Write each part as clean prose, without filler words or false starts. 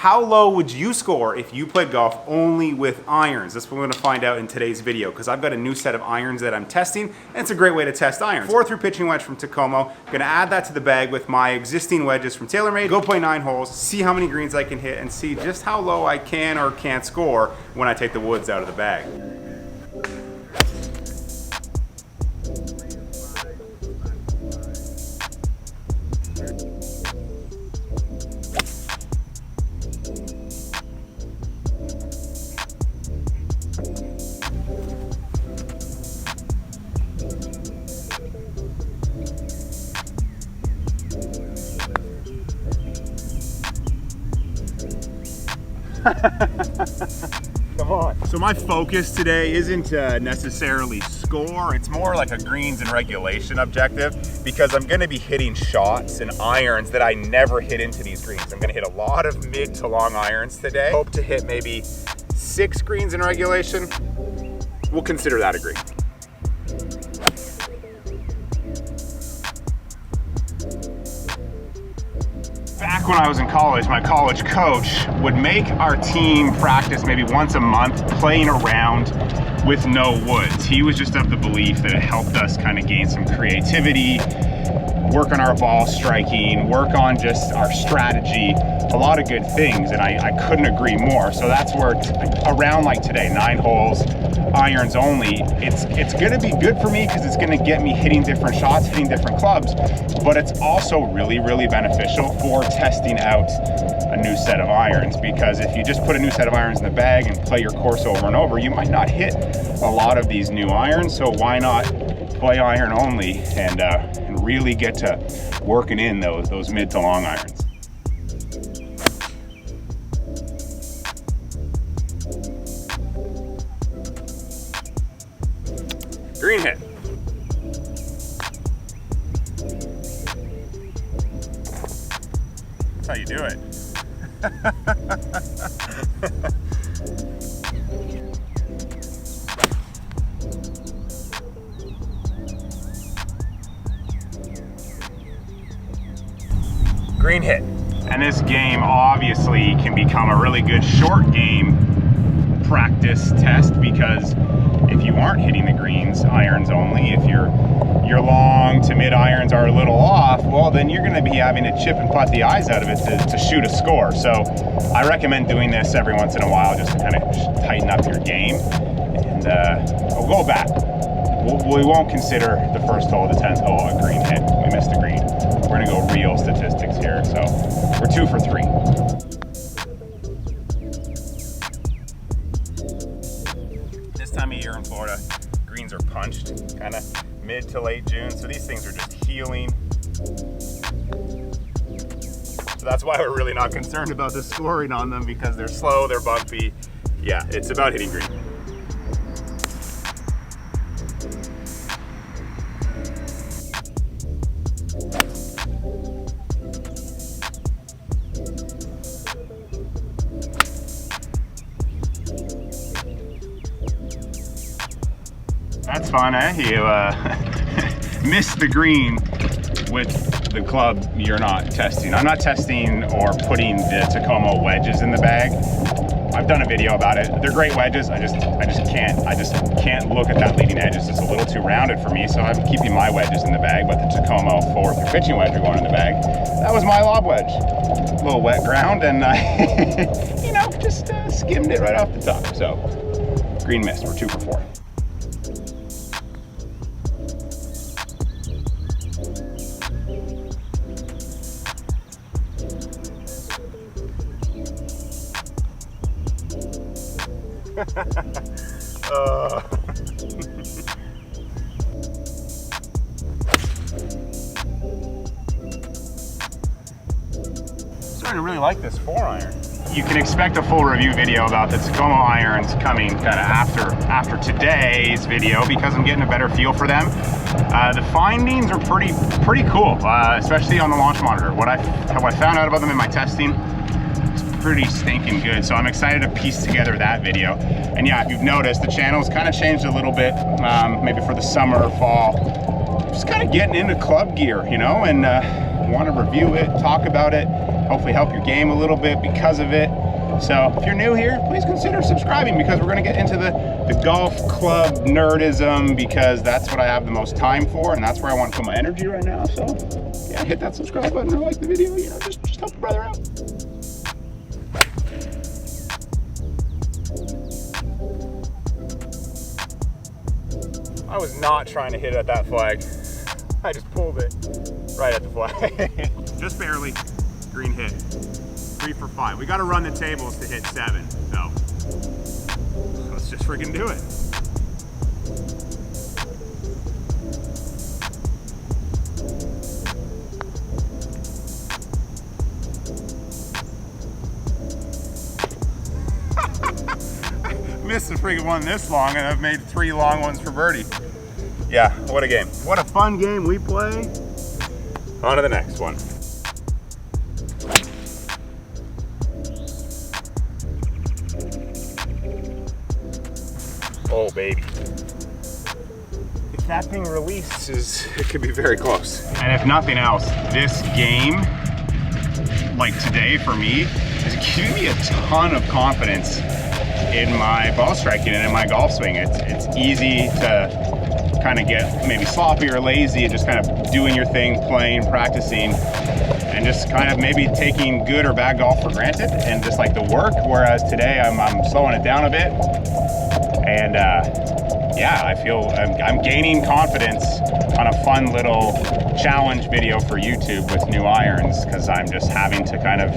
how low would you score if you played golf only with irons? That's what we're gonna find out in today's video, because I've got a new set of irons that I'm testing, and it's a great way to test irons. 4-through pitching wedge from Takomo. Gonna add that to the bag with my existing wedges from TaylorMade. Go play 9 holes, see how many greens I can hit, and see just how low I can or can't score when I take the woods out of the bag. Come on. So my focus today isn't necessarily score, it's more like a greens and regulation objective, because I'm gonna be hitting shots and irons that I never hit into these greens. I'm gonna hit a lot of mid to long irons today. Hope to hit maybe 6 greens in regulation. We'll consider that a green. Back when I was in college, my college coach would make our team practice maybe once a month playing around with no woods. He was just of the belief that it helped us kind of gain some creativity, work on our ball striking, work on just our strategy, a lot of good things, and I couldn't agree more. So that's where around like today, 9 holes, irons only, it's gonna be good for me because it's gonna get me hitting different shots, hitting different clubs, but it's also really, really beneficial for testing out a new set of irons, because if you just put a new set of irons in the bag and play your course over and over, you might not hit a lot of these new irons. So why not play iron only and really get to working in those mid to long irons. Green hit. That's how you do it. Green hit. And this game obviously can become a really good short game practice test, because if you aren't hitting the greens, irons only, if your long to mid irons are a little off, well, then you're gonna be having to chip and putt the eyes out of it to shoot a score. So I recommend doing this every once in a while just to kind of tighten up your game. And we'll go back. We won't consider the first hole, the 10th hole, a green hit. We missed the green. We're gonna go real statistics here. So we're 2 for 3. This time of year in Florida, greens are punched kind of mid to late June, so these things are just healing. So that's why we're really not concerned about the scoring on them, because they're slow, they're bumpy. Yeah, it's about hitting green. That's fun, eh? You missed the green with the club you're not testing. I'm not testing or putting the Takomo wedges in the bag. I've done a video about it. They're great wedges. I just can't look at that leading edge. It's just a little too rounded for me, so I'm keeping my wedges in the bag, but the Takomo 4-through pitching wedge are going in the bag. That was my lob wedge. A little wet ground, and you know, just skimmed it right off the top. So green missed. We're 2 for 4. Starting to really like this 4-iron. You can expect a full review video about the Takomo irons coming kind of after today's video, because I'm getting a better feel for them. The findings are pretty cool, especially on the launch monitor. What I found out about them in my testing is pretty stinking good. So I'm excited to piece together that video. And yeah, if you've noticed, the channel's kind of changed a little bit, maybe for the summer or fall. Just kind of getting into club gear, you know, and want to review it, talk about it, hopefully help your game a little bit because of it. So if you're new here, please consider subscribing, because we're gonna get into the golf club nerdism, because that's what I have the most time for, and that's where I want to put my energy right now. So yeah, hit that subscribe button or like the video, you know, just help a brother out. I was not trying to hit at that flag. I just pulled it right at the flag. Just barely. Green hit. 3 for 5. We got to run the tables to hit 7, so let's just freaking do it. Missed the freaking one this long, and I've made 3 long ones for birdie. Yeah, what a game. What a fun game we play. On to the next one. Oh, baby. If that thing releases, it could be very close. And if nothing else, this game, like today for me, is giving me a ton of confidence in my ball striking and in my golf swing. It's easy to kind of get maybe sloppy or lazy and just kind of doing your thing, playing, practicing, and just kind of maybe taking good or bad golf for granted and just like the work. Whereas today I'm slowing it down a bit. And yeah, I feel I'm gaining confidence on a fun little challenge video for YouTube with new irons, because I'm just having to kind of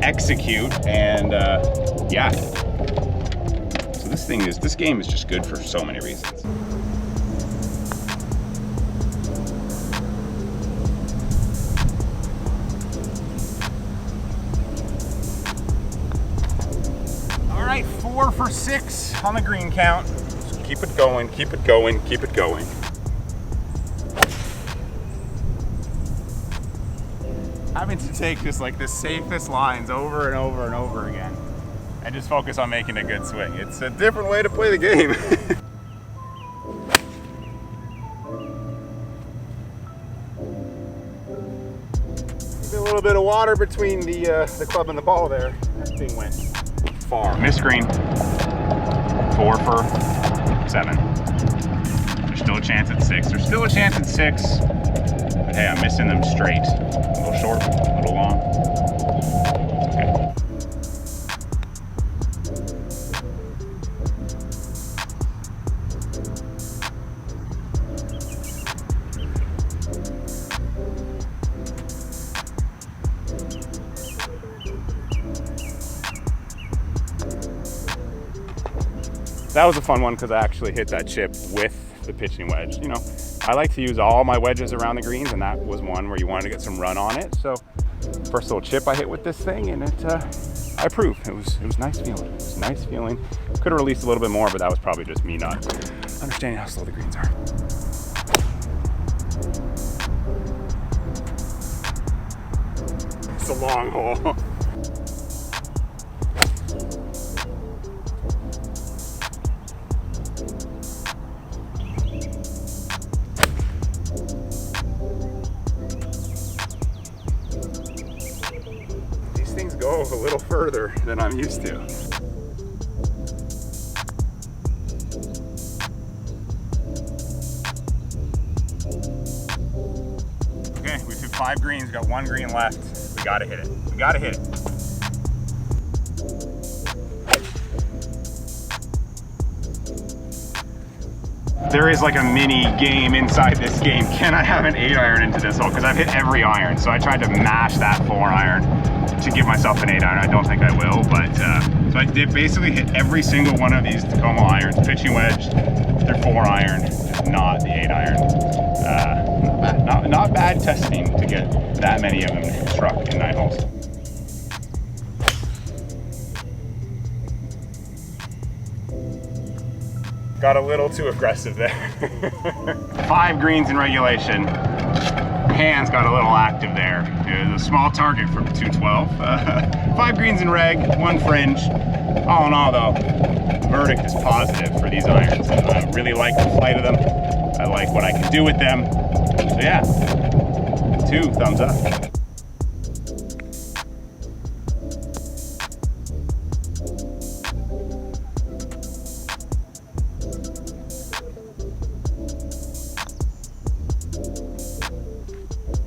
execute. And yeah, so this game is just good for so many reasons. All right, 4 for 6 on the green count. Just keep it going, keep it going, keep it going. Having to take just like the safest lines over and over and over again, and just focus on making a good swing. It's a different way to play the game. Maybe a little bit of water between the club and the ball there. That thing went far. Missed green. 4 for 7. There's still a chance at 6. There's still a chance at 6. But hey, I'm missing them straight. A little short, a little long. Okay. That was a fun one because I actually hit that chip with the pitching wedge. You know, I like to use all my wedges around the greens, and that was one where you wanted to get some run on it. So first little chip I hit with this thing, and I approved. It was nice feeling. It was nice feeling. Could have released a little bit more, but that was probably just me not understanding how slow the greens are. It's a long hole. Go a little further than I'm used to. Okay, we've hit 5 greens, got 1 green left. We gotta hit it. We gotta hit it. There is like a mini game inside this game. Can I have an 8-iron into this hole? Because I've hit every iron, so I tried to mash that 4-iron to give myself an 8-iron. I don't think I will, but so I did basically hit every single one of these Takomo irons, pitching wedge, they're 4-iron, just not the 8-iron. Not bad testing to get that many of them struck in 9 holes. Got a little too aggressive there. 5 greens in regulation. Hands got a little active there. It was a small target for 212. 5 greens in reg, 1 fringe. All in all though, verdict is positive for these irons. I really like the flight of them. I like what I can do with them. So yeah, 2 thumbs up.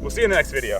We'll see you in the next video.